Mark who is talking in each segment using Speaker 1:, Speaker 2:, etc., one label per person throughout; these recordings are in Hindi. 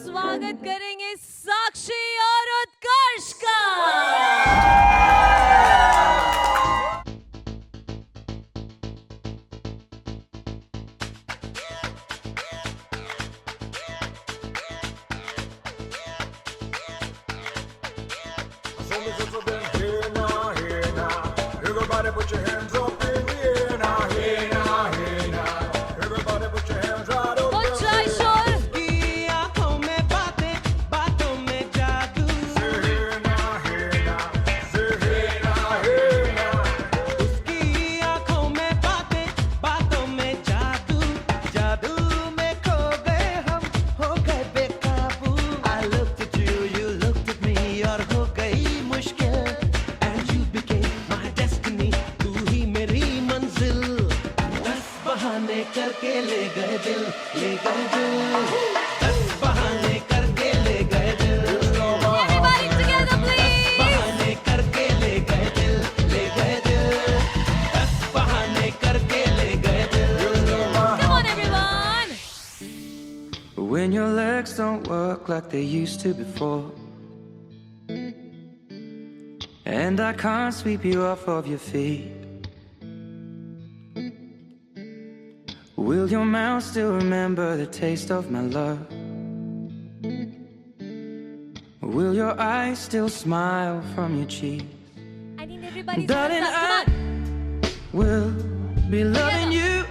Speaker 1: स्वागत करेंगे साक्षी और उत्कर्ष का।
Speaker 2: Everybody put your hands up in the air now, hey now, hey now. Everybody put your hands right up
Speaker 1: वो चाय शोर
Speaker 3: की आंखों में बातें, बातों में जादू।
Speaker 2: there. Hey now, hey now. Say hey now, hey now.
Speaker 3: उसकी आंखों में बातें, बातों में जादू। जादू में खो गए हम, हो गए बेकाबू। I looked at you, you looked at me, और हो गई मुश्किल। And you became my destiny, तू ही मेरी मंजिल। 10 बहाने करके ले गए दिल, ले गए दिल। 10 बहाने करके ले गए दिल।
Speaker 1: Everybody together please.
Speaker 3: बहाने करके ले गए दिल, ले गए दिल। 10 बहाने करके ले गए दिल।
Speaker 1: Come on everyone.
Speaker 4: When your legs don't work like they used to before, and I can't sweep you off of your feet, will your mouth still remember the taste of my love? Will your eyes still smile from your cheeks?
Speaker 1: I need everybody's
Speaker 4: Darling,
Speaker 1: hands up. Come on.
Speaker 4: Will be loving you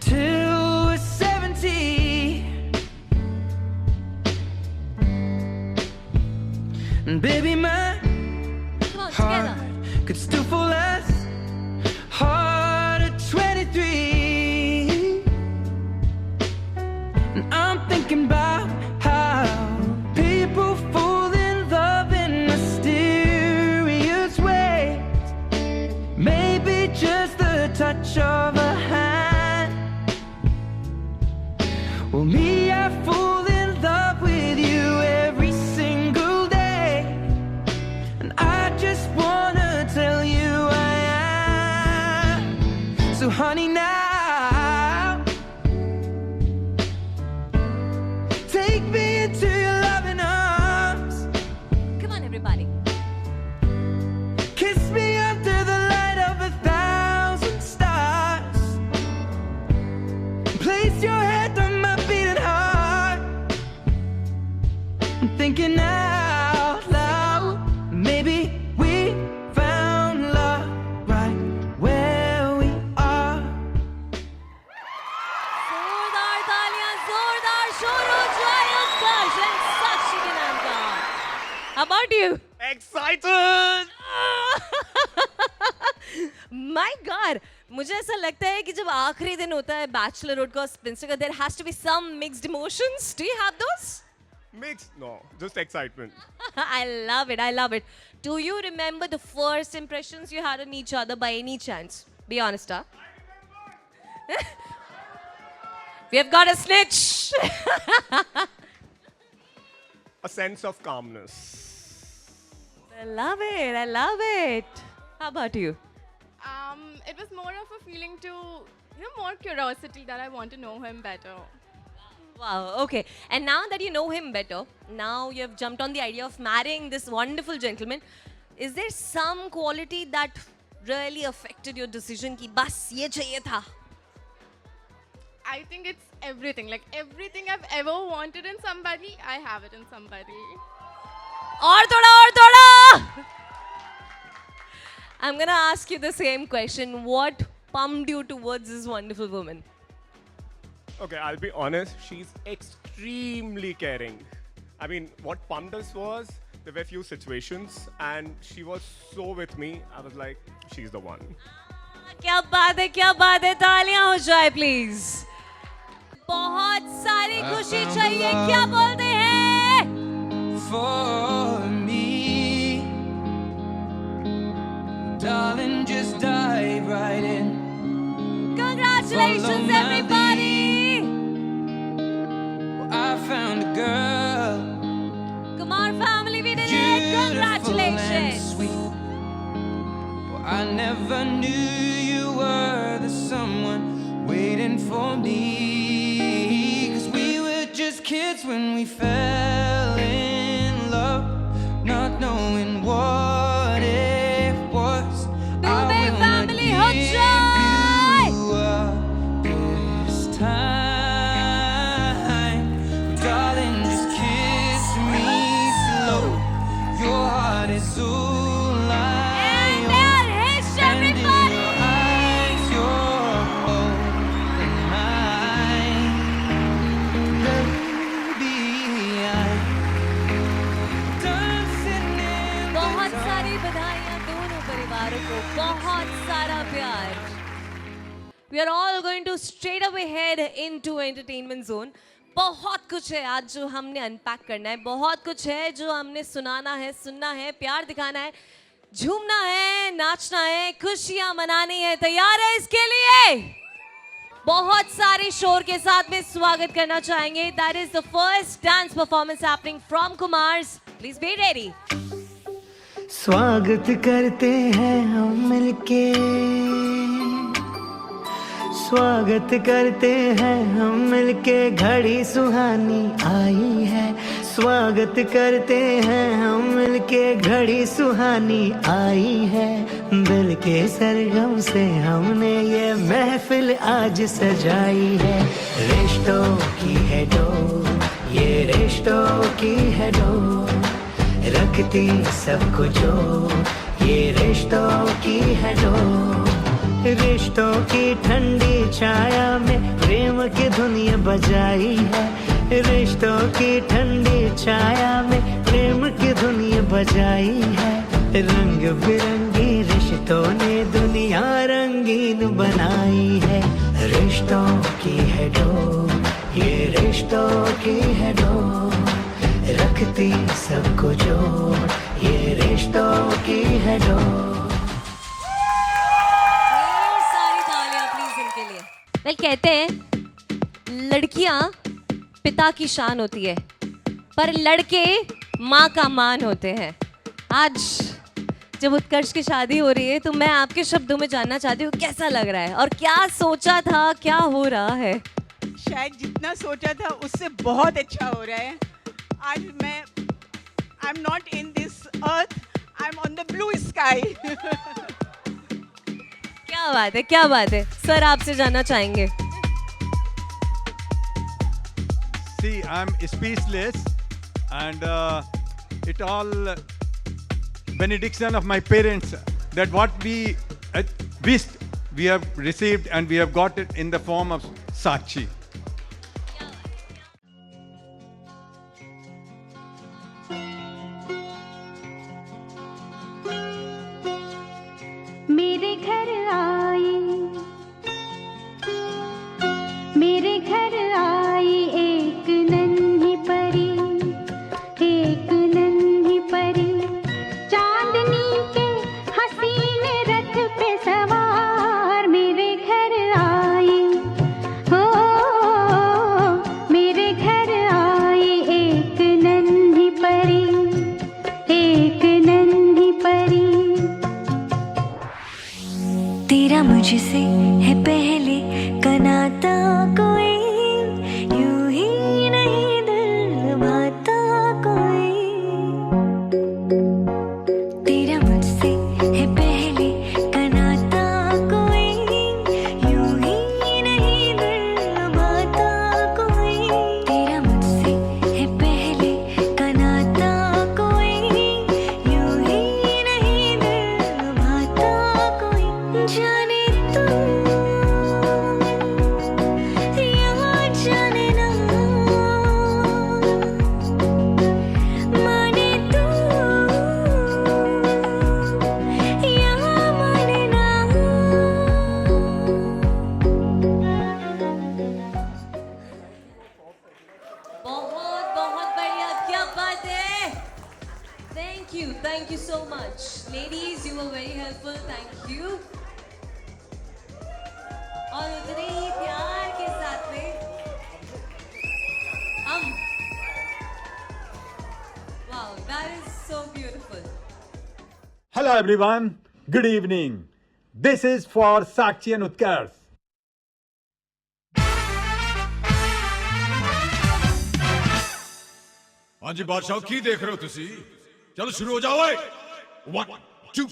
Speaker 4: till we're 70. And baby, my
Speaker 1: Come on,
Speaker 4: heart
Speaker 1: together.
Speaker 4: could still fall less hard at 23. And I'm thinking about how people fall in love in mysterious ways. Maybe just the touch of a hand. Well, me, I fall in love with you every single day. And I just wanna tell you I am. So honey, now take me into your loving arms.
Speaker 1: Come on everybody.
Speaker 4: Kiss me under the light of 1,000 stars. Place your head on my beating heart. I'm thinking out loud, maybe we found love right where we are.
Speaker 1: जोरदार तालियां, जोरदार शोर हो जाए उत्कर्ष and साक्षी के नाम का। How about you?
Speaker 3: Excited!
Speaker 1: My God, मुझे ऐसा लगता है कि जब आखिरी दिन होता है बैचलरहुड का, स्पेंसर का, there has to be some mixed emotions. Do you have those?
Speaker 5: Mixed? No, just excitement.
Speaker 1: I love it. I love it. Do you remember the first impressions you had on each other by any chance? Be honest, huh? We have got a snitch.
Speaker 5: A sense of calmness.
Speaker 1: I love it. I love it. How about you?
Speaker 6: It was more of a feeling to, more curiosity that I want to know him better.
Speaker 1: Wow, okay. And now that you know him better, now you have jumped on the idea of marrying this wonderful gentleman. Is there some quality that really affected your decision ki bas ye chahiye tha?
Speaker 6: I think it's everything. Like everything I've ever wanted in somebody, I have it in somebody.
Speaker 1: Aur thoda. I'm gonna ask you the same question. What pumped you towards this wonderful woman?
Speaker 5: Okay, I'll be honest, she's extremely caring. I mean, what pumped us was there were a few situations and she was so with me. I was like, she's the one.
Speaker 1: क्या बात है, तालियां हो जाए please. बहुत सारी खुशी चाहिए, क्या बोलते हैं?
Speaker 4: For me, darling, just dive right in.
Speaker 1: Congratulations, everybody!
Speaker 4: I found a girl,
Speaker 1: Kumar family, we did it!
Speaker 4: beautiful and
Speaker 1: Congratulations!
Speaker 4: sweet. Well, I never knew you were the someone waiting for me. 'Cause we were just kids when we fell in love, not knowing what it was.
Speaker 1: Dubey
Speaker 4: I will
Speaker 1: family,
Speaker 4: not
Speaker 1: hot
Speaker 4: give
Speaker 1: joy!
Speaker 4: you up this time. Darling, just kiss me slow. Your heart is all I
Speaker 1: And
Speaker 4: own.
Speaker 1: there is
Speaker 4: And in
Speaker 1: everybody!
Speaker 4: your eyes, you're holding mine. Baby, I'm dancing in the
Speaker 1: बहुत
Speaker 4: dark.
Speaker 1: सारी बधाइयाँ दोनों परिवारों को, बहुत सारा प्यार. We are all going to straight away head into entertainment zone. बहुत कुछ है आज जो हमने अनपैक करना है, बहुत कुछ है जो हमने सुनाना है, सुनना है, प्यार दिखाना है, झूमना है, नाचना है, खुशियाँ मनानी है. तैयार है इसके लिए? बहुत सारे शोर के साथ में स्वागत करना चाहेंगे. That is the first dance performance happening from Kumars. Please be ready.
Speaker 3: स्वागत करते हैं हम मिलके, स्वागत करते हैं हम मिलके, घड़ी सुहानी आई है. स्वागत करते हैं हम मिलके, घड़ी सुहानी आई है. दिल के सरगम से हमने ये महफिल आज सजाई है. रिश्तों की है डोर, ये रिश्तों की है डोर, रखती सबको जो, ये रिश्तों की है डोर. रिश्तों की ठंडी छाया में प्रेम की धुन ये बजाई है. रिश्तों की ठंडी छाया में प्रेम की धुन ये बजाई है. रंग बिरंगी रिश्तों ने दुनिया रंगीन बनाई है. रिश्तों की है डोर, ये रिश्तों की है डोर, रखती सबको जोड़, ये रिश्तों की है डोर.
Speaker 1: ढेर सारी तालियां प्लीज इनके लिए. वेल कहते हैं लड़कियां पिता की शान होती है, पर लड़के माँ का मान होते हैं. आज जब उत्कर्ष की शादी हो रही है तो मैं आपके शब्दों में जानना चाहती हूँ कैसा लग रहा है और क्या सोचा था, क्या हो रहा है.
Speaker 7: शायद जितना सोचा था उससे बहुत अच्छा हो रहा है. आज मैं I am not in this earth, I am on the blue sky.
Speaker 1: क्या बात है, क्या बात है. सर आपसे जानना चाहेंगे.
Speaker 8: See, I'm speechless, and it all benediction of my parents that what we wished we have received, and we have got it in the form of Sakshi.
Speaker 9: मेरे घर आई, मेरे घर आई एक नन्ही परी, एक नन्ही परी, चांदनी के हसीन रथ पे सवार. मेरे घर आई, हो मेरे घर आई एक नन्ही परी, एक नन्ही परी. तेरा मुझसे है पहले का नाता, कोई यूं ही नहीं दिल भाता कोई. तेरा मुझसे है पहले का नाता, कोई यूं ही नहीं दिल भाता कोई. तेरा मुझसे है पहले का नाता, कोई यूं ही नहीं दिल भाता कोई. जाने तू यहाँ जाने ना, माने तू यहाँ माने ना.
Speaker 1: बहुत बहुत बढ़िया, क्या बात है. Thank you so much. Ladies, you were very helpful. Thank you. और
Speaker 8: Hello everyone. Good evening. This is for Sakshi and Utkarsh.
Speaker 2: हाँ जी बादशाह की देख रहे हो तुसी चलो शुरू हो जाओ 1 2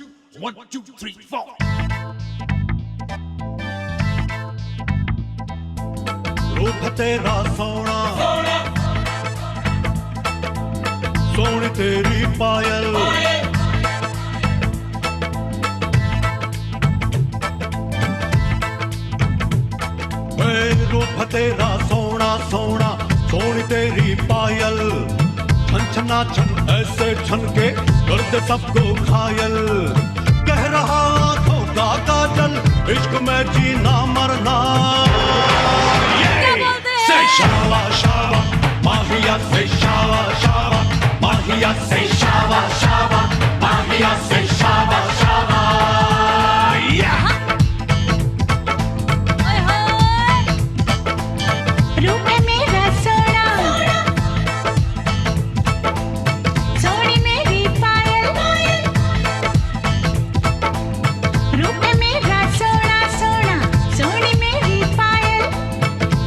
Speaker 2: 1 2 3 4
Speaker 3: रूप तेरा सोना सोनी तेरी पायल रूप तेरा सोना सोना सोनी तेरी पायल छन छना छन ऐसे छन के कर दे सबको घायल कह रहा आंखों का काजल इश्क में जीना मरना Say shawa shawa, Mahia say shawa shawa, Mahia say shawa shawa, Mahia say shawa shawa. Yeah.
Speaker 9: रूप है मेरा सोना सोनी मेरी पायल रूप है मेरा सोना सोना सोनी मेरी पायल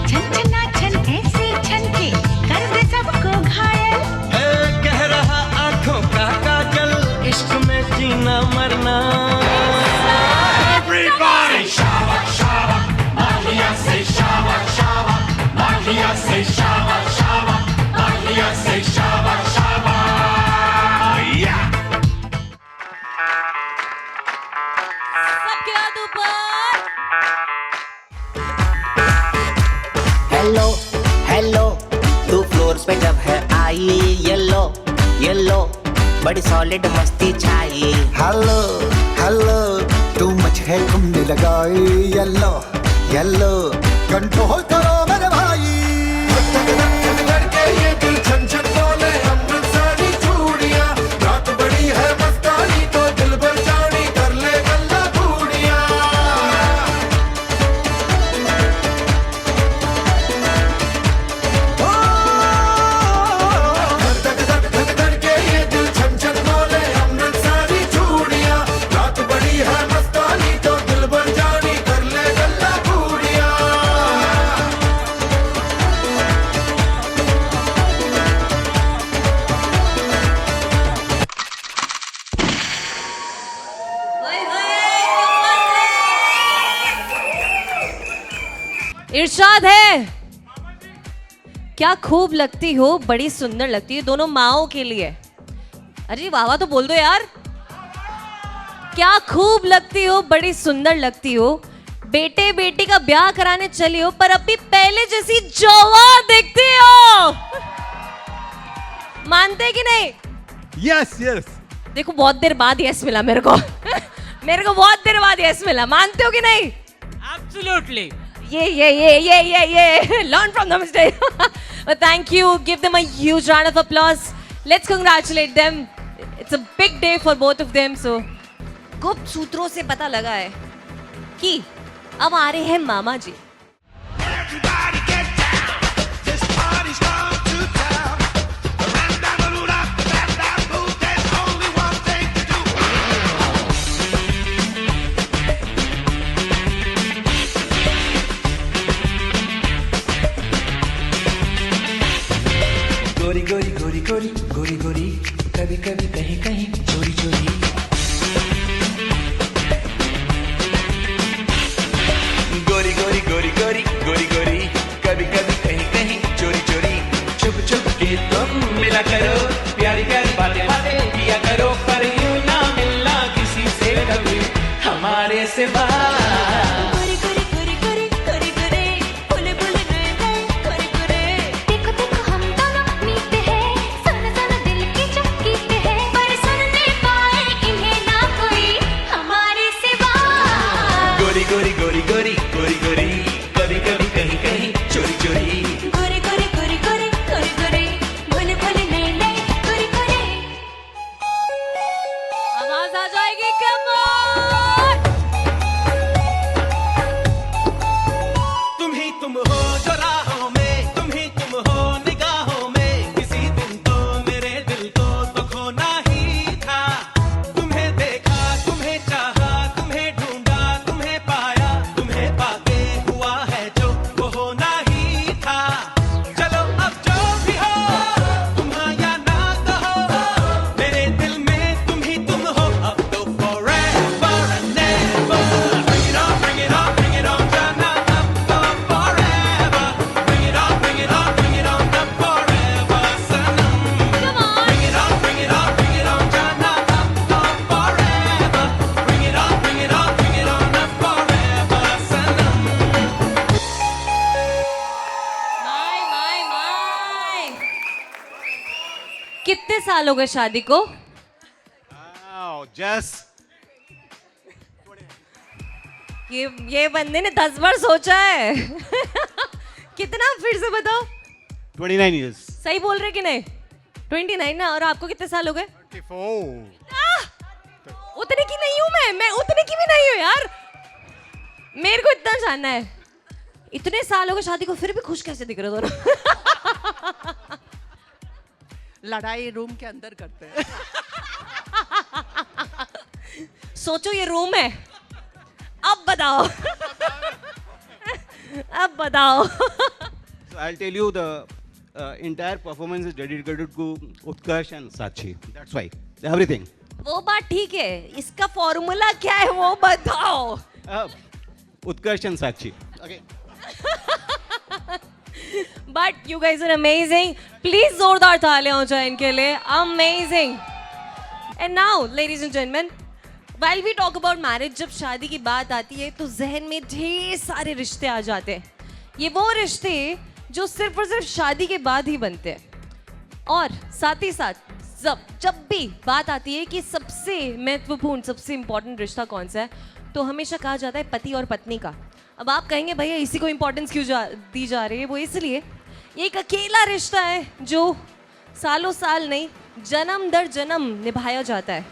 Speaker 9: छन छना छन ऐसे छन के कर दे सबको घायल
Speaker 3: कह रहा आंखों का काजल इश्क में जीना मरना
Speaker 2: Everybody shawa shawa Mahia say shawa shawa Mahia say shawa shawa Mahia say shawa shawa Yeah
Speaker 1: सबके हाथ ऊपर
Speaker 10: हेलो हेलो तू फ्लोर्स पे जब है आई येलो येलो बड़ी सॉलिड मस्ती छाई
Speaker 11: हेलो हेलो तू मच है तुमने लगाई येलो येलो कंट्रोल करो मेरे भाई करके ये दिल छन छन बोले अमृत सारी चूड़ियां रात बड़ी है मस्तानी तो दिल भर जानी कर ले गल्ला बूढ़िया करके ये दिल छन छन बोले अमृत सारी चूड़ियां रात बड़ी है मस्तानी तो दिल भर जानी कर ले गल्ला बूढ़िया
Speaker 1: इरशाद है क्या खूब लगती हो बड़ी सुंदर लगती है दोनों माओं के लिए अरे वाह वाह तो बोल दो यार क्या खूब लगती हो बड़ी सुंदर लगती हो बेटे बेटी का ब्याह कराने चली हो पर अभी पहले जैसी जवान दिखती हो मानते कि नहीं
Speaker 8: Yes, yes.
Speaker 1: देखो बहुत देर बाद यस मिला मेरे को मेरे को बहुत देर बाद यस मिला मानते हो कि नहीं
Speaker 12: Absolutely.
Speaker 1: Yeah. Learn from the mistake. But thank you. Give them a huge round of applause. Let's congratulate them. It's a big day for both of them. So, गुप्त सूत्रों से पता लगा है कि अब आ रहे हैं मामा जी.
Speaker 3: गोरी गोरी गोरी गोरी गोरी गोरी कभी कभी कहीं कहीं चोरी चोरी गोरी गोरी गोरी गोरी गोरी गोरी कभी कभी कहीं कहीं चोरी चोरी छुप छुप के तुम मिला करो प्यारी प्यारी बातें बातें किया करो पर यूं ना मिलना किसी से कभी हमारे सिवा गोरी गोरी गोरी गोरी गोरी कभी कभी कहीं कहीं चोरी चोरी
Speaker 9: गोरे गोरे गोरे गोरे गोरे गोरे भोले भोले नए नए गोरे गोरे
Speaker 1: आवाज आ जाएगी come on!
Speaker 3: तुम ही तुम हो जो राहों में तुम ही तुम हो निगाहों में किसी दिन तो मेरे दिल को तो खोना ही था तुम्हें देखा
Speaker 1: कितने साल हो गए शादी को?
Speaker 12: Just
Speaker 1: ये बंदे ने 10 बार सोचा है। कितना, फिर से बताओ।
Speaker 12: 29 years.
Speaker 1: सही बोल रहे कि नहीं? 29 ना, और आपको कितने साल हो गए?
Speaker 5: 34.
Speaker 1: उतने की नहीं हूं मैं उतने की भी नहीं हूं यार। मेरे को इतना जानना है, इतने साल हो गए शादी को फिर भी खुश कैसे दिख रहे हो दोनों?
Speaker 7: लड़ाई रूम के अंदर करते हैं।
Speaker 1: सोचो ये रूम है, अब बताओ। अब बताओ।
Speaker 12: So I'll tell you the entire performance is dedicated to Utkarsh and Sakshi. That's why everything.
Speaker 1: वो बात ठीक है, इसका फॉर्मूला क्या है वो बताओ।
Speaker 12: Utkarsh and Sakshi. Okay.
Speaker 1: But you guys are amazing. Please जोरदार तालियां हो जाए इनके लिए। Amazing. And now, ladies and gentlemen, while we talk about marriage, जब शादी की बात आती है तो जहन में ढेर सारे रिश्ते आ जाते हैं। ये वो रिश्ते जो सिर्फ और सिर्फ शादी के बाद ही बनते हैं। और साथ ही साथ जब भी बात आती है कि सबसे महत्वपूर्ण, सबसे इंपॉर्टेंट रिश्ता कौन सा है, तो हमेशा कहा जाता है पति और पत्नी का। अब आप कहेंगे भैया इसी को इंपॉर्टेंस क्यों दी जा रही है? वो इसलिए, ये एक अकेला रिश्ता है जो सालों साल नहीं, जन्म दर जन्म निभाया जाता है।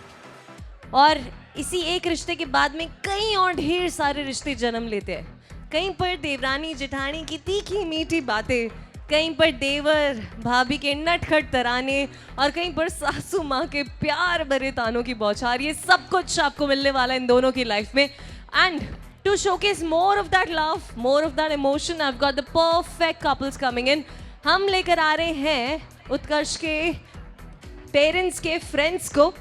Speaker 1: और इसी एक रिश्ते के बाद में कई और ढेर सारे रिश्ते जन्म लेते हैं। कहीं पर देवरानी जेठानी की तीखी मीठी बातें, कहीं पर देवर भाभी के नटखट तराने, और कहीं पर सासू माँ के प्यार भरे तानों की बौछार। ये सब कुछ आपको मिलने वाला है इन दोनों की लाइफ में। And to showcase more of that love, more of that emotion, I've got the perfect couples coming in. हम लेकर आ रहे हैं उत्कर्ष के पेरेंट्स के फ्रेंड्स को।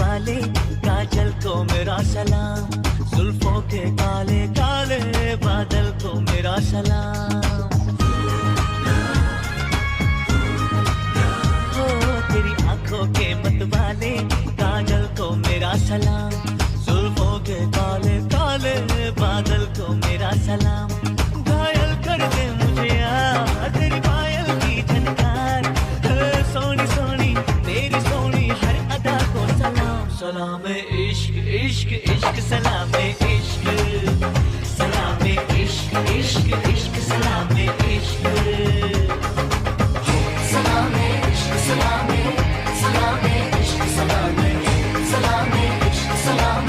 Speaker 3: वाले काजल को मेरा सलाम, जुल्फों के काले काले बादल को मेरा सलाम। हो तेरी आंखों के मतवाले काजल को मेरा सलाम, जुल्फों के काले काले बादल को मेरा सलाम। घायल कर दे मुझे यार तेरी पायल की झनकार, सोनी सोनी तेरी सोनी हर अदा को सलाम। सलाम इश्क इश्क इश्क सलाम इश्क, सलाम इश्क इश्क इश्क सलाम इश्क, सलाम इश्क सलाम सलाम इश्क सलाम सलाम इश्क सलाम।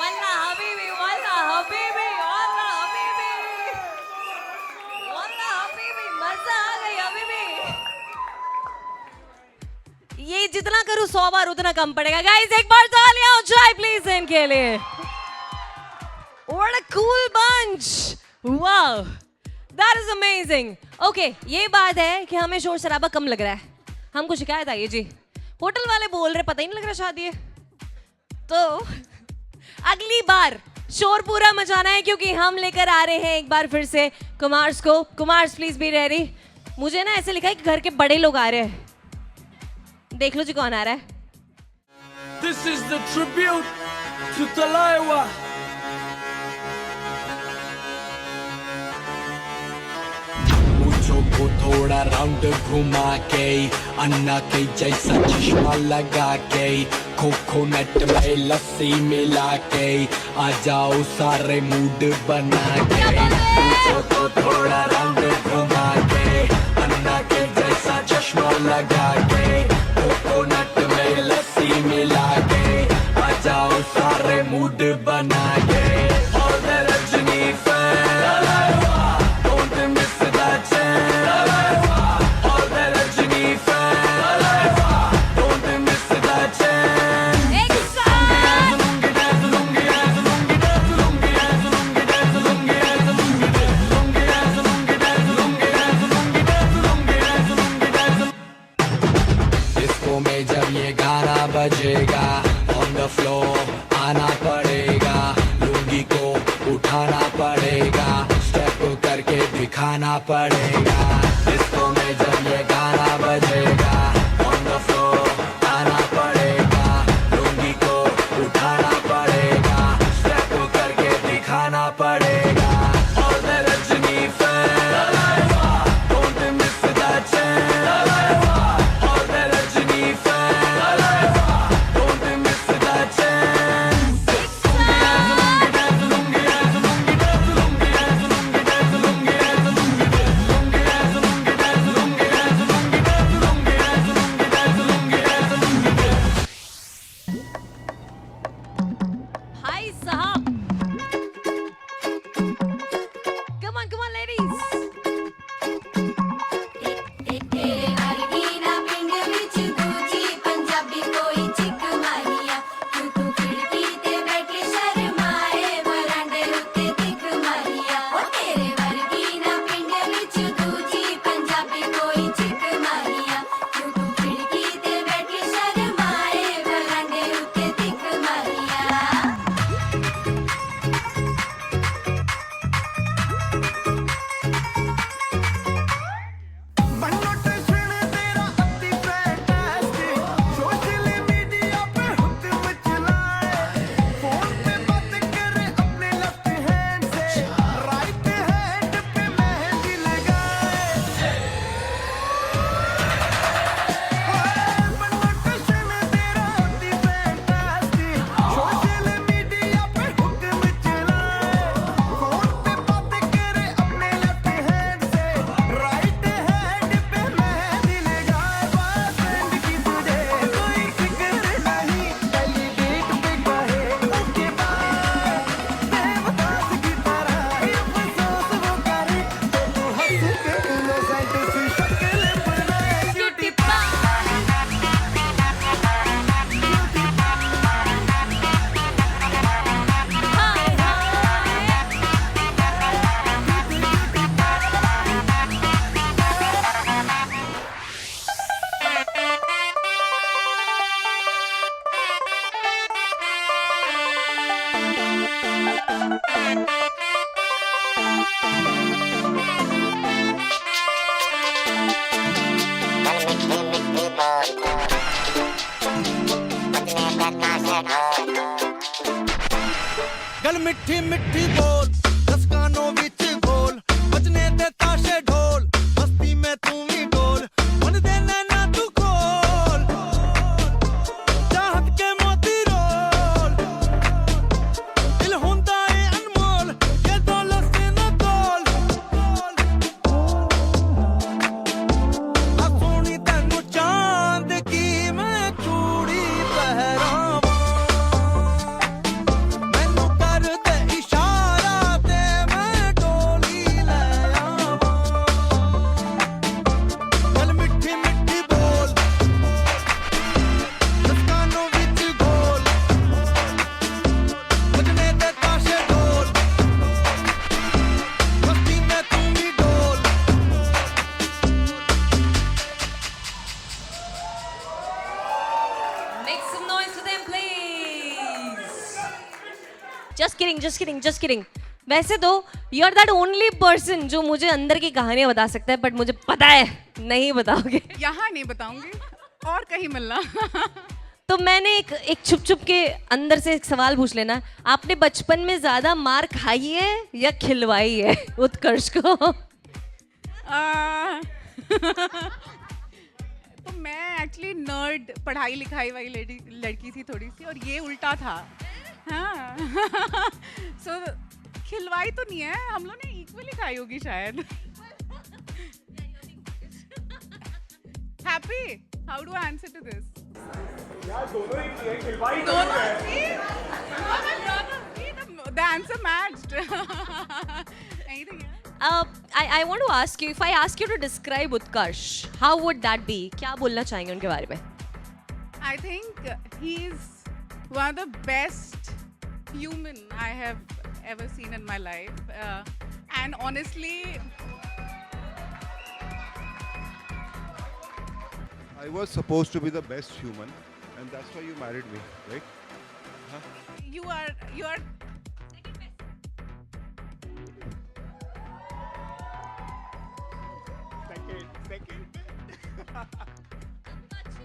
Speaker 1: Wallah habibi, wallah habibi, wallah habibi. Wallah habibi, मजा आ गई habibi. ये जितना करूँ 100 बार उतना कम पड़ेगा. Guys, एक बार तालियां हो जाए please इनके लिए. What a cool bunch! Wow, that is amazing. Okay, ये बात है कि हमें शोर शराबा कम लग रहा है. हमको शिकायत आई है जी. होटल वाले बोल रहे पता ही नहीं लग रहा शादी है. तो अगली बार शोर पूरा मचाना है क्योंकि हम लेकर आ रहे हैं एक बार फिर से कुमार्स को. Kumars please be ready. मुझे ना ऐसे लिखा है कि घर के बड़े लोग आ रहे हैं. देख लो जी कौन आ रहा है.
Speaker 3: This is the tribute to Talaiwa.
Speaker 13: को थोड़ा राउंड घुमा के अन्ना के जैसा चश्मा लगा के कोकोनट में लस्सी मिला के आ जाओ सारे मूड बना के तो थोड़ा राउंड घुमा के अन्ना के जैसा चश्मा लगा के कोकोनट में लस्सी मिला के आ जाओ सारे मूड बना के और रजनी फैन बजेगा ऑन द फ्लोर आना पड़ेगा लुंगी को उठाना पड़ेगा स्टेप करके दिखाना पड़ेगा डिस्को में जब ये गाना बजेगा ऑन द फ्लोर आना पड़ेगा लुंगी को उठाना पड़ेगा स्टेप करके दिखाना पड़ेगा और the Rajni fan don't miss that chance और द रजनी फैन
Speaker 3: गल मिठी मिठी बोल दस कानों विच घोल बजने दे ताशे ढोल मस्ती में तू भी डोल मन दे नैना तू खोल चाहत के मोती रोल दिल हुंदा है अनमोल ये दौलत से न तोल आ सोनी तैनू चांद की मैं चूड़ी पहरावां मैनू कर दे इशारा ते मैं डोली ले आवां गल मिठी मिठी बोल दस कानों विच घोल बजने दे ताशे ढोल मस्ती में तू भी डोल
Speaker 1: Make some noise for them, please. Just kidding, just kidding, just kidding. वैसे तो you are that only person जो मुझे अंदर की कहानियां बता सकता है, बट मुझे पता है नहीं बताओगे.
Speaker 7: यहाँ नहीं बताऊंगी और कहीं मिलना.
Speaker 1: तो मैंने एक छुप छुप के अंदर से एक सवाल पूछ लेना. आपने बचपन में ज्यादा मार खाई है या खिलवाई है उत्कर्ष को?
Speaker 7: तो मैं एक्चुअली नर्ड पढ़ाई लिखाई वाली लड़की थी थोड़ी सी, और ये उल्टा था. हाँ. सो खिलवाई तो नहीं है, हम लोग ने इक्वली खाई होगी शायद. Happy, how do I answer to this? The answer matched. Anything else?
Speaker 1: I want to ask you, if I ask you to describe Utkarsh, how would that be? क्या बोलना चाहेंगे उनके बारे में?
Speaker 7: I think he's one of the best human I have ever seen in my life. And honestly,
Speaker 14: I was supposed to be the best human, and that's why you married me, right? Huh?
Speaker 7: you are
Speaker 5: Second.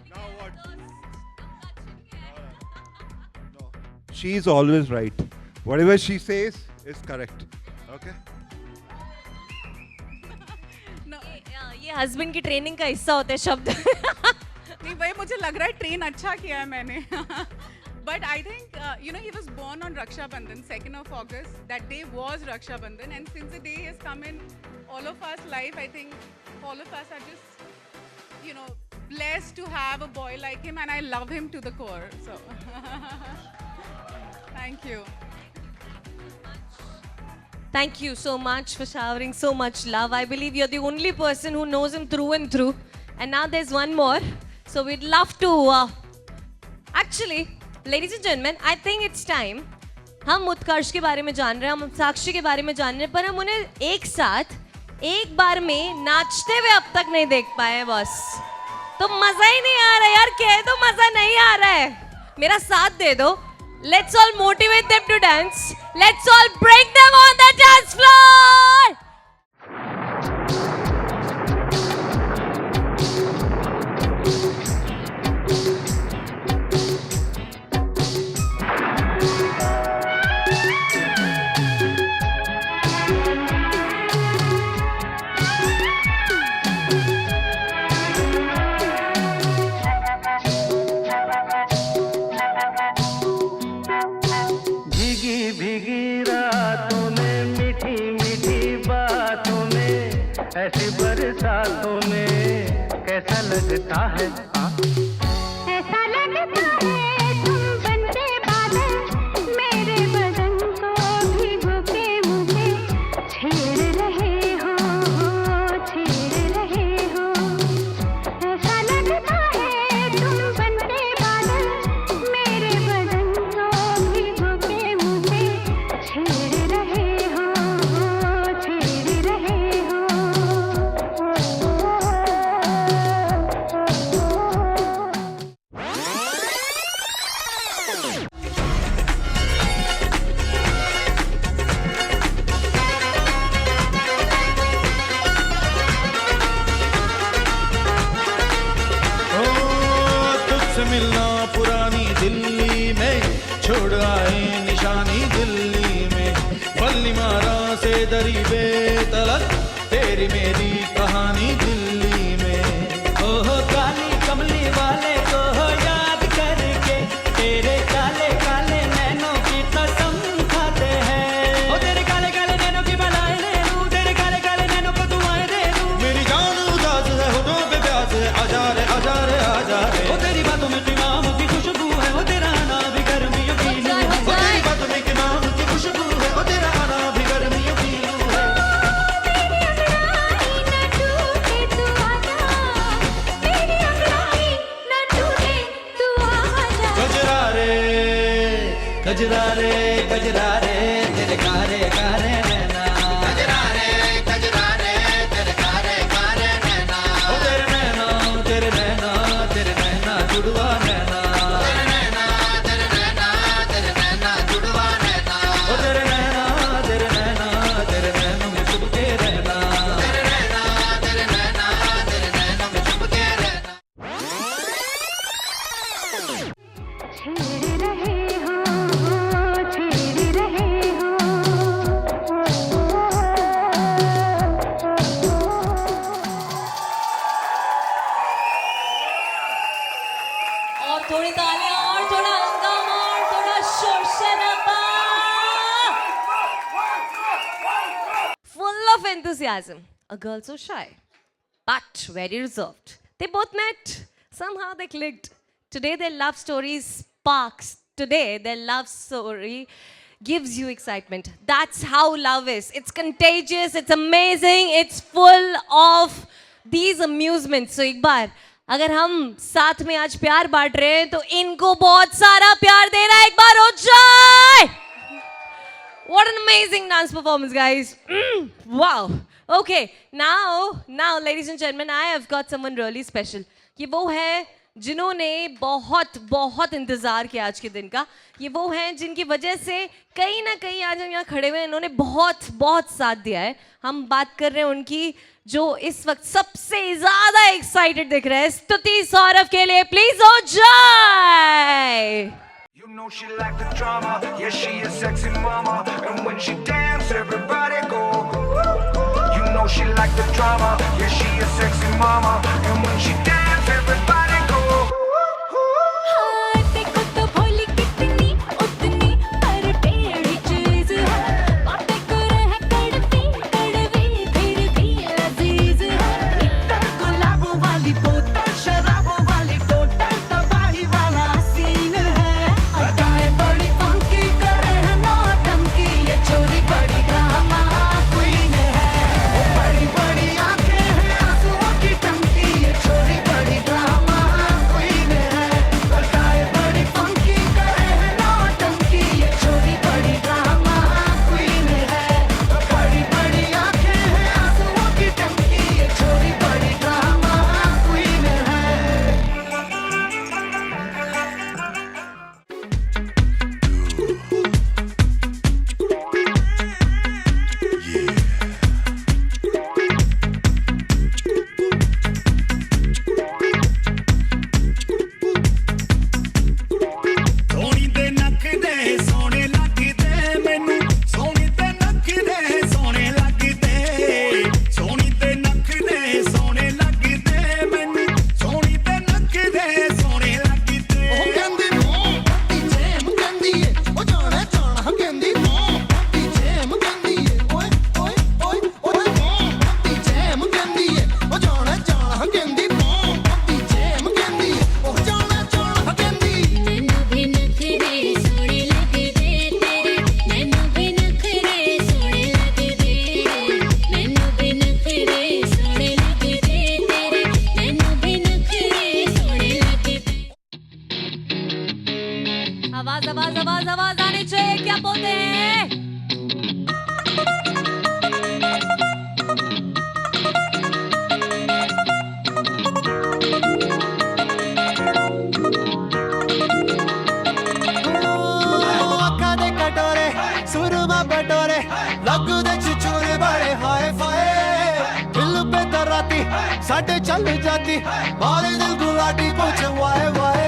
Speaker 5: Now what?
Speaker 14: No. She's always right. Whatever she says is correct. Okay?
Speaker 7: no,
Speaker 1: ये हस्बैंड की ट्रेनिंग का हिस्सा होते हैं शब्द.
Speaker 7: नहीं भाई, मुझे लग रहा है ट्रेन अच्छा किया है मैंने. But I think, he was born on Raksha Bandhan, 2nd of August. That day was Raksha Bandhan. And since the day has come in all of us' life, I think all of us are just, blessed to have a boy like him. And I love him to the core. So, thank you.
Speaker 1: Thank you so much for showering so much love. I believe you're the only person who knows him through and through. And now there's one more. So we'd love to... actually, ladies and gentlemen, I think it's time. हम उत्कर्ष के बारे में जान रहे हैं, हम साक्षी के बारे में जान रहे हैं, पर हम उन्हें एक साथ, एक बार में नाचते हुए अब तक नहीं देख पाए बस. तो मजा ही नहीं आ रहा यार, कह दो मजा नहीं आ रहा है. मेरा साथ दे दो. Let's all motivate them to dance. Let's all bring them on the dance floor.
Speaker 3: भीगी भीगी रातों में मीठी मीठी बातों में ऐसी बरसातों में कैसा लगता है?
Speaker 9: ऐसा लगता है तुम बनते बादल मेरे बदन को भिगो के मुझे छेड़ रहे हो, छेड़ रहे हो. ऐसा लगता है तुम बनते बादल मेरे बदन को भिगो के मुझे छेड़ रहे हो, छेड़ रहे हो.
Speaker 3: लगाई निशानी दिल्ली में बल्ली मारा से दरी बेतलक तेरी मेरी कहानी दिल्ली में ओह काली कमली वाले को याद करके तेरे काले काले नैनों की कसम खाते हैं ओ तेरे काले काले नैनों की बलाएं ले लूं तेरे काले काले नैनों को दुआएं दे दूं मेरी जान उदास है होठों पे प्यास है आजा रे आजा रे आजा रे ओ तेरी बातों में इमाम की खुशबू है ओ तेरा आना भी गर्मियों की लू है ओ तेरी बातों में इमाम की खुशबू है ओ तेरा आना भी गर्मियों की लू है गजरा रे गजरा रे गजरा रे तेरे कारे कारे नैना गजरा रे तेरे कारे कारे नैना ओ तेरे नैना जुड़वा नैना तेरे नैना जुड़वा नैना ओ तेरे नैना में छुप के रहना तेरे नैना में छुप के रहना
Speaker 9: छेड़ रहे हो छेड़ रहे हो
Speaker 1: और थोड़ी तालियां और थोड़ा हंगामा और थोड़ा शोर शराबा. Full of enthusiasm. A girl so shy, but very reserved. They both met. Somehow they clicked. Today their love story sparks. Today their love story gives you excitement. That's how love is. It's contagious. It's amazing. It's full of these amusements. So एक बार अगर हम साथ में आज प्यार बांट रहे हैं तो इनको बहुत सारा प्यार देना एक बार हो जाए. What an amazing dance performance, guys. Wow. Okay, now, ladies and gentlemen, I have got someone really special. ये वो है जिन्होंने बहुत इंतजार किया आज के दिन का. ये वो हैं जिनकी वजह से कहीं ना कहीं आज हम यहाँ खड़े हुए हैं. इन्होंने बहुत साथ दिया है. हम बात कर रहे हैं उनकी जो इस वक्त सबसे ज्यादा एक्साइटेड दिख रहे हैं. स्तुति सौरभ के लिए प्लीज हो जाए.
Speaker 2: You know she like the drama, yeah she a sexy mama, and when she dance everybody go. You know she like the drama, yeah she a sexy mama, and when she dance everybody go.
Speaker 9: हाँ देखो तो भोली कितनी उतनी पर टेढ़ी चीज है. बातें करे है कड़वी फिर भी लजीज है. इतर गुलाबों वाली बोतल शराबों वाली टोटल तबाही वाला सीन है. अदाएं बड़ी फंकी करे है नौटंकी ये छोरी बड़ी ड्रामा क्वीन है. बड़ी आंखें हैं आंसुओं की टंकी ये छोरी बड़ी ड्रामा क्वीन है. अदाएं बड़ी फंकी करे है नौटंकी ये छोरी बड़ी ड्रामा क्वीन है. बड़ी आंखें हैं आंसुओं की टंकी ये छोरी बड़ी ड्रामा क्वीन है.
Speaker 2: ਸੋਹਣੀ ਦੇ ਨੱਕ ਦੇ ਸੋਹਣੇ ਲੱਗਦੇ ਮੈਨੂੰ ਸੋਹਣੀ ਦੇ ਨੱਕ ਦੇ ਸੋਹਣੇ ਲੱਗਦੇ ਸੋਹਣੀ ਦੇ ਨੱਕ ਦੇ ਸੋਹਣੇ ਲੱਗਦੇ ਮੈਨੂੰ ਸੋਹਣੀ ਦੇ ਨੱਕ ਦੇ ਸੋਹਣੇ ਲੱਗਦੇ ਉਹ ਕਹਿੰਦੀ ਮੋਟੀ ਜੇਮ ਕਹਿੰਦੀ ਏ ਉਹ ਜਾਣਾ ਕਹਿੰਦੀ ਮੋਟੀ ਜੇਮ ਕਹਿੰਦੀ ਏ ਓਏ ਓਏ ਓਏ ਓਏ ਮੋਟੀ ਜੇਮ ਕਹਿੰਦੀ ਏ ਉਹ ਜਾਣਾ ਕਹਿੰਦੀ ਮੋਟੀ ਜੇਮ ਕਹਿੰਦੀ ਏ ਉਹ ਜਾਣਾ ਕਹਿੰਦੀ.
Speaker 9: मैनू भी नखरे सोने लगदे तेरे. मैनू भी नखरे सोने लगदे. मैनू भी नखरे सोने लगदे तेरे. मैनू भी नखरे सोने लगदे.
Speaker 1: आवाज आनी चाहिए. क्या बोलते हैं?
Speaker 3: ਅੱਖਾਂ ਦੇ ਕਟੋਰੇ ਸੁਰਮਾ ਬਟੋਰੇ ਲੱਗਦੇ ਚੁਚੁਰੇ ਬੜੇ ਹਾਏ ਫਾਏ ਦਿਲ पे दराती साढ़े चल जाती मारे दिल गुलाटी पूछ वाए वाए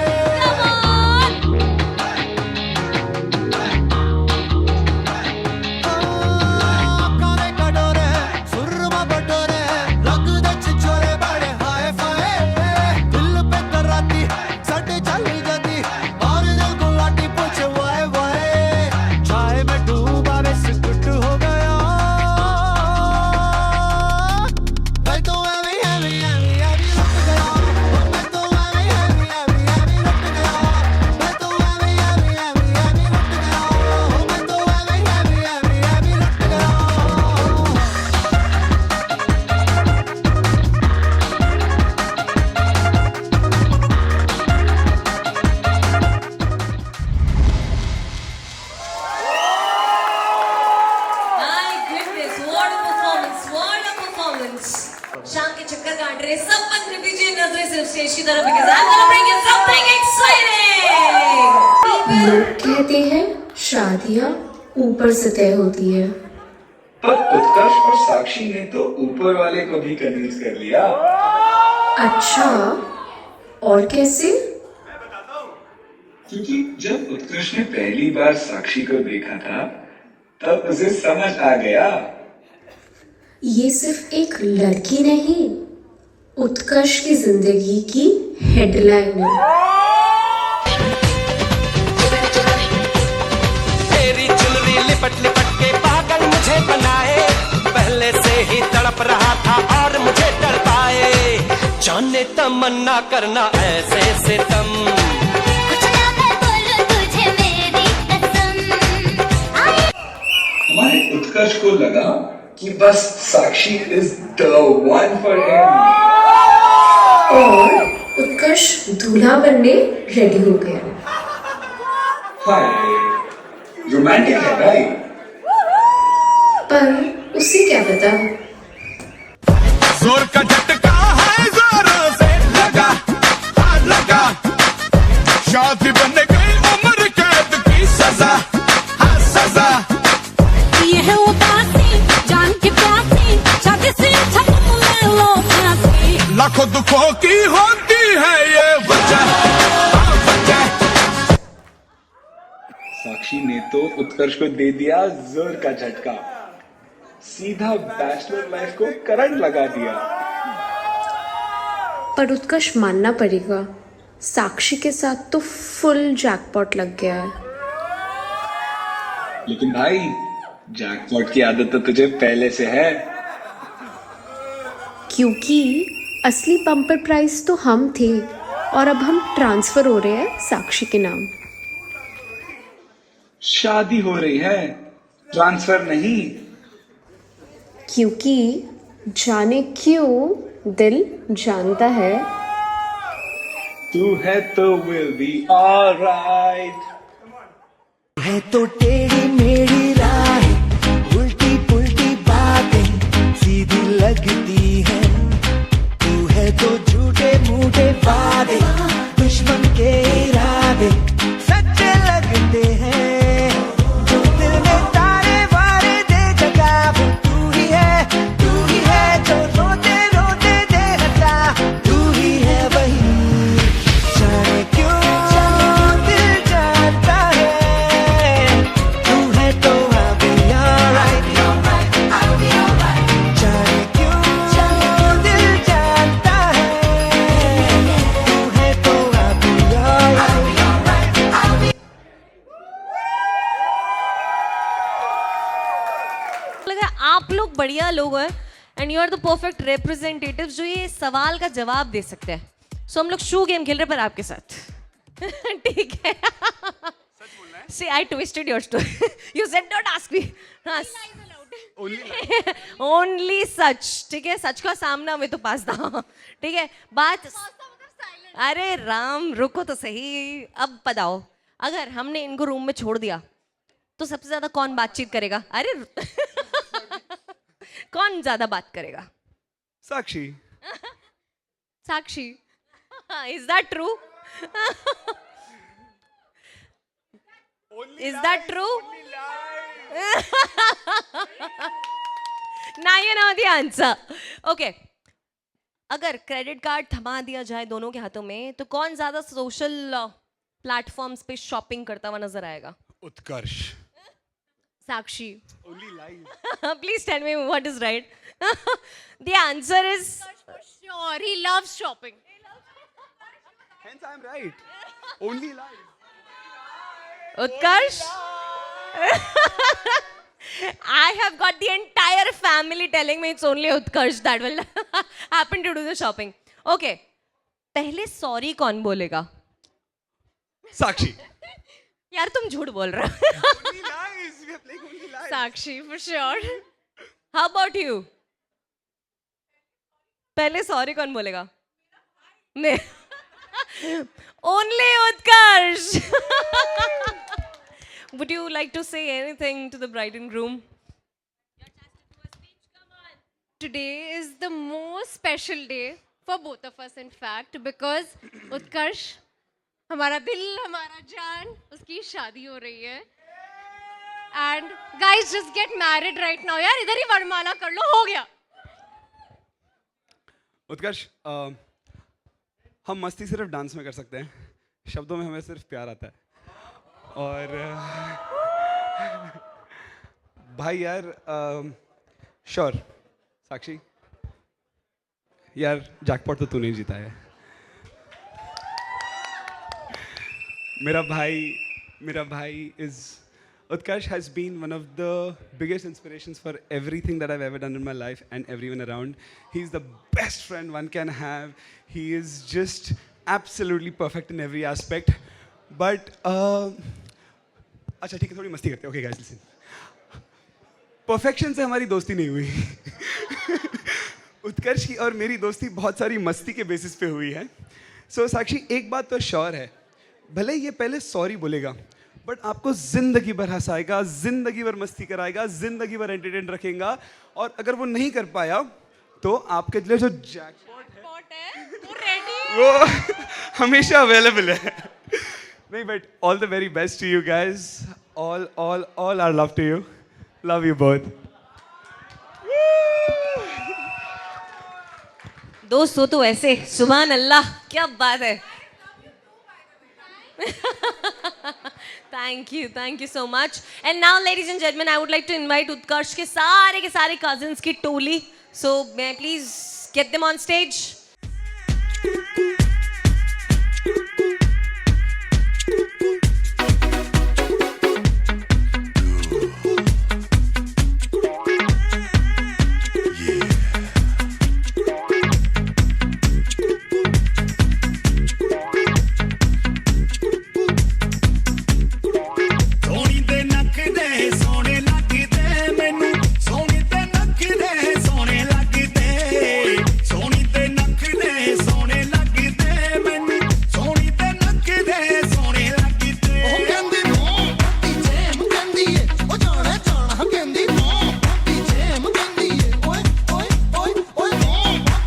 Speaker 1: मेरे सब पंद्रह बीजे नजरें सिर्फ स्टेज की तरफ because I'm gonna bring you something exciting.
Speaker 9: लोग कहते हैं शादियाँ ऊपर से तय होती है।
Speaker 2: पर उत्कर्ष और साक्षी ने तो ऊपर वाले को भी कन्विंस कर लिया।
Speaker 9: अच्छा, और कैसे?
Speaker 2: क्योंकि जब उत्कर्ष ने पहली बार साक्षी को देखा था तब उसे समझ आ गया।
Speaker 9: ये सिर्फ एक लड़की नहीं, उत्कर्ष की जिंदगी की हेडलाइन है।
Speaker 3: तेरी चुनरी लिपट लिपट के पागल मुझे बनाए, पहले से ही तड़प रहा था और मुझे डर पाए, जाने तमन्ना करना ऐसे सितम।
Speaker 2: हमारे उत्कर्ष को लगा कि बस Sakshi is the one for him.
Speaker 9: और उत्कर्ष दूल्हा बनने रेडी हो गया।
Speaker 2: हाय, रोमांटिक है भाई।
Speaker 9: पर उसे क्या पता,
Speaker 2: जोर का झटका है जोरों से लगा, हाथ लगा, शादी बन गई उम्र कैद की सजा, हाँ सजा।
Speaker 9: ये है उदासी जान के प्यासी, शादी से ले लो फांसी।
Speaker 2: लाखों दुखों की होती है ये वजह, हाँ वजह। साक्षी ने तो उत्कर्ष को दे दिया जोर का झटका, सीधा बैचलर लाइफ को करंट लगा दिया।
Speaker 9: पर उत्कर्ष मानना पड़ेगा, साक्षी के साथ तो फुल जैकपॉट लग गया है।
Speaker 2: लेकिन भाई जैकपॉट की आदत तो तुझे पहले से है।
Speaker 9: क्योंकि असली बम्पर प्राइस तो हम थे और अब हम ट्रांसफर हो रहे हैं साक्षी के नाम।
Speaker 2: शादी हो रही है, ट्रांसफर नहीं।
Speaker 9: क्योंकि जाने क्यों दिल जानता है,
Speaker 2: तू है तो विल बी ऑलराइट।
Speaker 3: है तो टेढ़ी मेरी राह, उल्टी पुल्टी बातें सीधी लगती है, तू है तो झूठे मूठे वादे, दुश्मन के इरादे सच्चे लगते हैं, जो दिल में तारे वारे दे जगा वो तू ही है जो रोते रोते दे हटा, तू ही है वही, जाने क्यों दिल जाता है, तू है तो I'll be alright, जाने क्यों दिल जाता है, तू है तो I'll be alright।
Speaker 1: लगा आप लोग बढ़िया लोग हैं and you are the perfect representative जो ये सवाल का जवाब दे सकते हैं। सो हम लोग शू गेम खेल रहे हैं पर आपके साथ। ठीक है। See, I twisted your story. You said don't ask me. Only such. ठीक है, सच का सामना में तो पास था। ठीक है, बात। अरे राम रुको तो सही। अब बताओ, अगर हमने इनको रूम में छोड़ दिया तो सबसे ज्यादा कौन बातचीत करेगा? अरे कौन ज्यादा बात करेगा?
Speaker 5: साक्षी।
Speaker 1: साक्षी। Is that true? Is that true? Now you know the answer. Okay. अगर क्रेडिट कार्ड थमा दिया जाए दोनों के हाथों में तो कौन ज्यादा सोशल प्लेटफॉर्म्स पे शॉपिंग करता हुआ नजर आएगा?
Speaker 5: उत्कर्ष।
Speaker 1: Sakshi.
Speaker 5: Only lies.
Speaker 1: Please tell me what is right. The answer is
Speaker 6: Sure, he loves shopping.
Speaker 5: Hence I'm right. Only lies.
Speaker 1: Utkarsh. I have got the entire family telling me it's only Utkarsh that will happen to do the shopping. Okay. पहले सॉरी कौन बोलेगा?
Speaker 5: साक्षी।
Speaker 1: यार तुम झूठ बोल रहे हो।
Speaker 5: Only lies. We are playing only lies.
Speaker 6: Sakshi, for sure.
Speaker 1: How about you? पहले सॉरी कौन बोलेगा? मैं। Only Utkarsh. Would you like to say anything to the bride and groom?
Speaker 6: Today is the most special day for both of us, in fact, because Utkarsh, हमारा दिल, हमारा जान, उसकी शादी हो रही है. And guys, just get married right now. यार इधर ही वरमाला कर लो, हो गया.
Speaker 15: उत्कर्ष, हम मस्ती सिर्फ डांस में कर सकते हैं, शब्दों में हमें सिर्फ प्यार आता है. और भाई यार, श्योर साक्षी, यार जैकपॉट तो तू नहीं जीता है. मेरा भाई is Utkarsh has been one of the biggest inspirations for everything that I've ever done in my life and everyone around. He's the best friend one can have. He is just absolutely perfect in every aspect. But अच्छा ठीक है, थोड़ी मस्ती करते हैं. Okay guys, listen. Perfection से हमारी दोस्ती नहीं हुई. उत्कर्ष की और मेरी दोस्ती बहुत सारी मस्ती के बेसिस पे हुई है. So साक्षी, एक बात तो श्योर है, भले ये पहले सॉरी बोलेगा, बट आपको जिंदगी भर हंसाएगा, जिंदगी भर मस्ती कराएगा, जिंदगी भर एंटरटेन रखेगा. और अगर वो नहीं कर पाया तो आपके लिए जो जैकपॉट है वो रेडी, वो हमेशा अवेलेबल है. नहीं, but all the very best to you guys. All are love to you. Love you both.
Speaker 1: दोस्त हो तो ऐसे, सुभान अल्लाह, क्या बात है. Thank you so much. And now, ladies and gentlemen, I would like to invite Utkarsh के सारे cousins की टोली. So may I please get them on stage?
Speaker 2: ਸੋਹਣੀ ਤੇ ਨੱਕ ਦੇ ਸੋਹਣੇ ਲੱਗਦੇ ਮੈਨੂੰ, ਸੋਹਣੀ ਤੇ ਨੱਕ ਦੇ ਸੋਹਣੇ ਲੱਗਦੇ, ਸੋਹਣੀ ਤੇ ਨੱਕ ਦੇ ਸੋਹਣੇ ਲੱਗਦੇ ਮੈਨੂੰ, ਸੋਹਣੀ ਤੇ ਨੱਕ ਦੇ ਸੋਹਣੇ ਲੱਗਦੇ. ਉਹ ਕਹਿੰਦੀ ਨੋ ਪੀਛੇ ਮ ਕਹਿੰਦੀ ਏ, ਉਹ ਜਾਣਾ ਜਾਣਾ ਕਹਿੰਦੀ ਨੋ ਪੀਛੇ ਮ ਕਹਿੰਦੀ ਏ, ਓਏ ਓਏ ਓਏ ਓਏ ਨੋ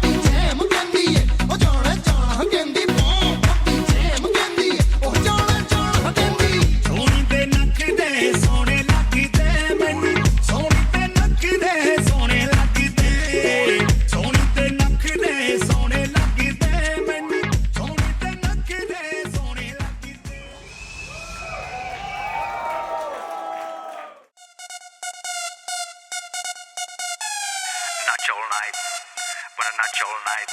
Speaker 2: ਪੀਛੇ ਮ ਕਹਿੰਦੀ ਏ, ਉਹ ਜਾਣਾ ਜਾਣਾ ਕਹਿੰਦੀ ਨੋ ਪੀਛੇ ਮ ਕਹਿੰਦੀ ਏ, ਉਹ ਜਾਣਾ ਜਾਣਾ ਕਹਿੰਦੀ. ਸੋਹਣੀ ਤੇ ਨੱਕ ਦੇ ਸੋਹਣੇ ਲੱਗਦੇ ਮੈਨੂੰ, ਸੋਹਣੀ ਤੇ ਨੱਕ ਦੇ ਸੋਹਣੇ ਲੱਗਦੇ, ਸੋਹਣੀ ਤੇ ਨੱਕ ਦੇ ਸੋਹਣੇ ਲੱਗਦੇ ਮੈਨੂੰ, ਸੋਹਣੀ ਤੇ ਨੱਕ ਦੇ ਸੋਹਣੇ ਲੱਗਦੇ.
Speaker 16: Not your night, wanna not your night.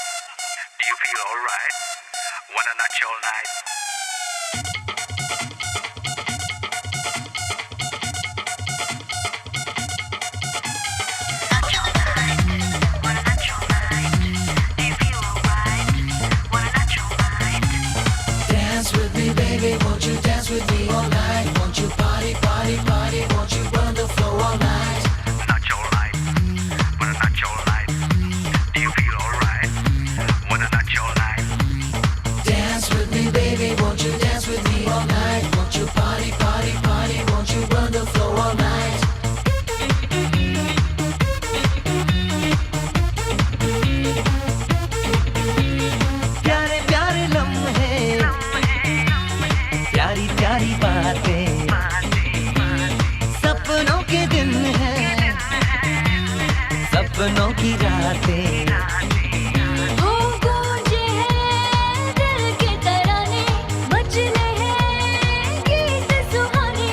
Speaker 16: Do you feel alright? Wanna not your night.
Speaker 3: Dance with me, baby, won't you dance with me all night? Won't you party, party, party? Won't you burn the floor all night?
Speaker 16: Not your night, wanna not your night. Do you feel alright? Wanna not your night.
Speaker 3: Dance with me, baby, won't you dance with me all night? Won't you party, party, party? Won't you burn the floor all night?
Speaker 4: प्यारे प्यारे लम्हे, प्यारी प्यारी बातें, सपनों के दिन हैं, सपनों की रातें.
Speaker 9: हो गूंजे हैं दिल के तराने, मचले हैं गीत सुहाने,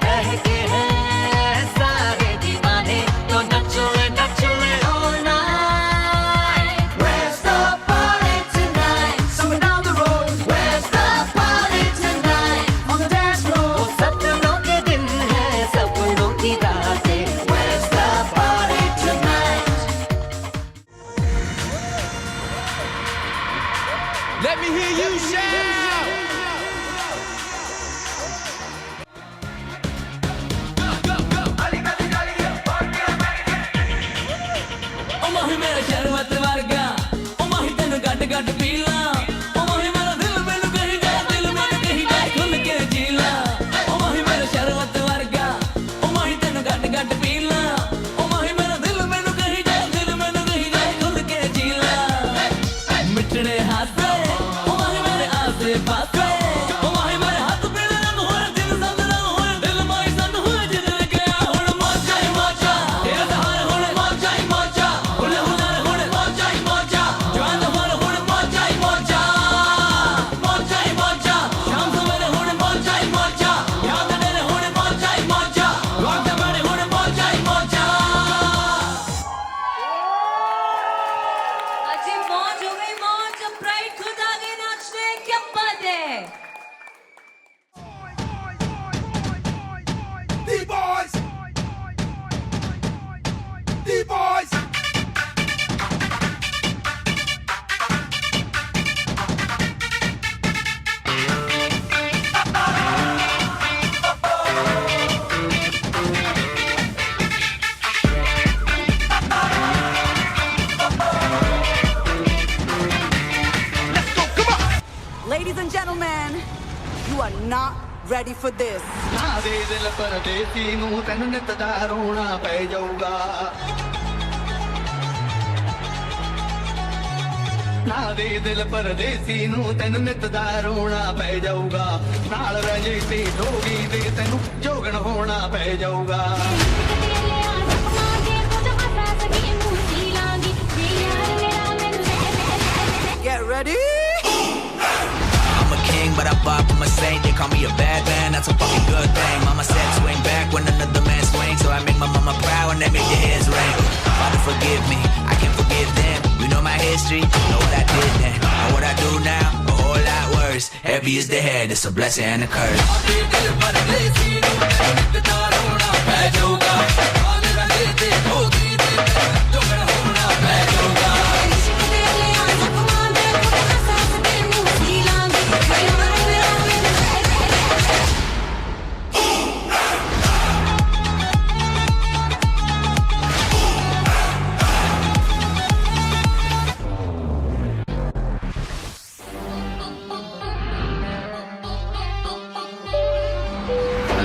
Speaker 4: बहके हैं सारे दीवाने, तो नचो ले all night.
Speaker 3: Where's the party tonight? Somewhere down the road. Where's the party tonight? On the dance floor.
Speaker 4: वो सपनों के दिन हैं, सपनों की रातें.
Speaker 3: Where's the party tonight?
Speaker 13: Let me hear you shout.
Speaker 3: ओ मोही मेरा शरबत वर्गा, ओ मोही तेनु गट गट पीला, ओ मोही मेरा दिल मैनू कही जाए, दिल मैनू कही जाए खुल के जीला. ओ मोही मेरा शरबत वर्गा, ओ मोही तेनु गट गट पीला, ओ मोही मेरा दिल मैनू कही जाए, दिल मैनू कही जाए खुल के जीला. for this.
Speaker 13: ਨਾ ਦੇ ਦਿਲ ਪਰਦੇਸੀ ਨੂੰ ਤੈਨੂੰ ਨਿਤ ਦਾ ਰੋਣਾ ਪੈ ਜਾਊਗਾ ਨਾ ਦੇ ਦਿਲ ਪਰਦੇਸੀ ਨੂੰ ਤੈਨੂੰ ਨਿਤ ਦਾ ਰੋਣਾ ਪੈ ਜਾਊਗਾ ਨਾਲ ਰਹਿ ਜੇ ਤੇ ਢੋਗੀ ਦੇ ਤੈਨੂੰ ਜੋਗਣ ਹੋਣਾ ਪੈ ਜਾਊਗਾ
Speaker 3: Get ready.
Speaker 13: I'm a king, but I bop, I'm a saint. They call me a bad man, that's a fucking good thing. Mama said swing back when another man swings, so I make my mama proud and they make their heads ring. Father, forgive me, I can't forgive them. You know my history, know what I did then. And what I do now, a whole lot worse. Heavy is the head, it's a blessing and a curse.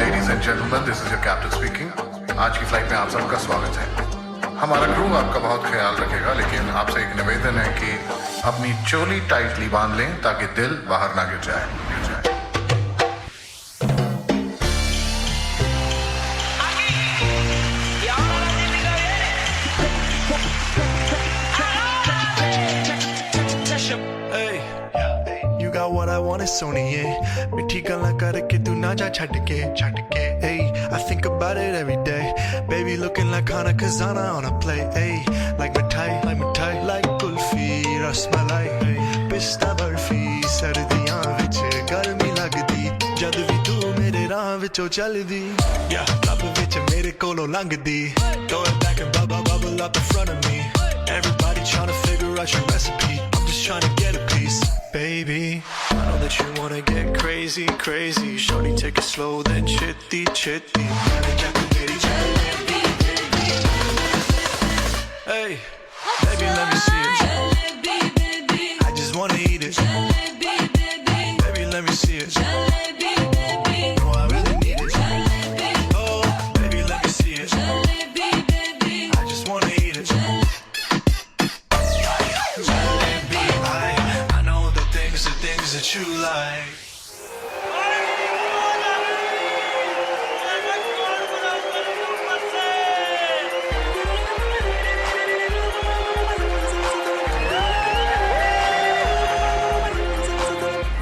Speaker 17: Ladies and gentlemen, this is your captain speaking. आज की फ्लाइट में आप सबका स्वागत है. हमारा क्रू आपका बहुत ख्याल रखेगा, लेकिन आपसे एक निवेदन है कि अपनी चोली टाइटली बांध लें ताकि दिल बाहर ना गिर जाए.
Speaker 2: You got what I want, सोनिए मिठी गल्ला करके तू ना जा छट के hey I think about it every day baby looking like Hana Kazana on a plate hey like mithai like kulfi rasmalai pista barfi sardiyan vich garmi lagdi jad vi tu mere raah vichon chaldi yeah love vich mere kolo langdi throw it back and bubble up in front of me everybody trying to figure out your recipe I'm just trying to get a piece baby I know that you wanna get crazy shorty take it slow then chitty hey baby let me see it I just wanna eat it baby let me see it no I really need it oh baby let me see it I just wanna eat it I know the things that you like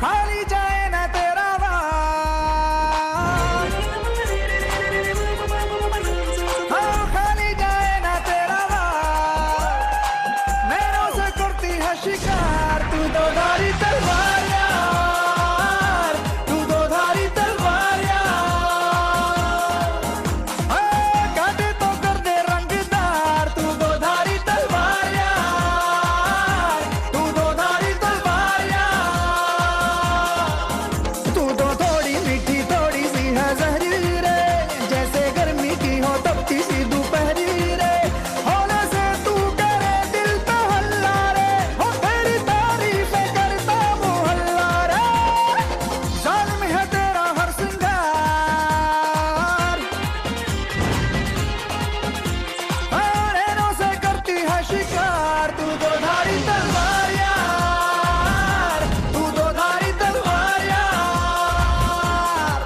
Speaker 3: खाली जाए ना तेरा वार हाँ खाली जाए ना तेरा वार नैनों से करती है शिकार तू दो धारी तलवार यार तू दो धारी तलवार यार काटे तो कर दे रंगदार तू दो धारी तलवार यार तू दो धारी तलवार तू तो थोड़ी मीठी थोड़ी सी है जहरी रे जैसे गर्मी की हो तपती सी दोपहरी रे होने से तू करे दिल पे हल्ला रे हो तेरी तारीफें करता मोहल्ला रे जालिम है तेरा हर सिंगार नैनों से करती है शिकार तू दो धारी तलवार यार तू दो धारी तलवार यार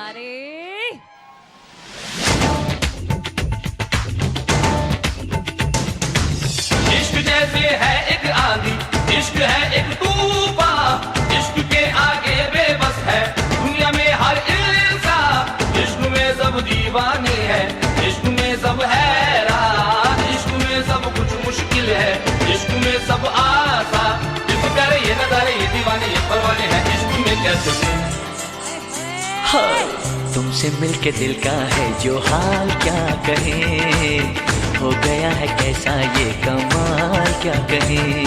Speaker 1: अरे
Speaker 3: इश्क जैसे है एक आंधी, इश्क है एक तूफान, इश्क के आगे बेबस है दुनिया में हर इंसान। इश्क में सब दीवाने हैं, इश्क में सब हैरान, इश्क में सब कुछ मुश्किल है, इश्क में सब आसान। इश्क करे ये नजारे, ये दीवाने, ये परवाने हैं, इश्क में कैसे
Speaker 18: तुमसे मिलके दिल का है जो हाल क्या कहें, हो गया है कैसा ये कमाल क्या कहें।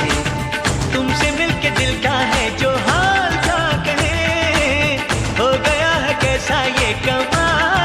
Speaker 18: तुमसे मिलके दिल का है जो हाल क्या कहें, हो गया है कैसा ये कमाल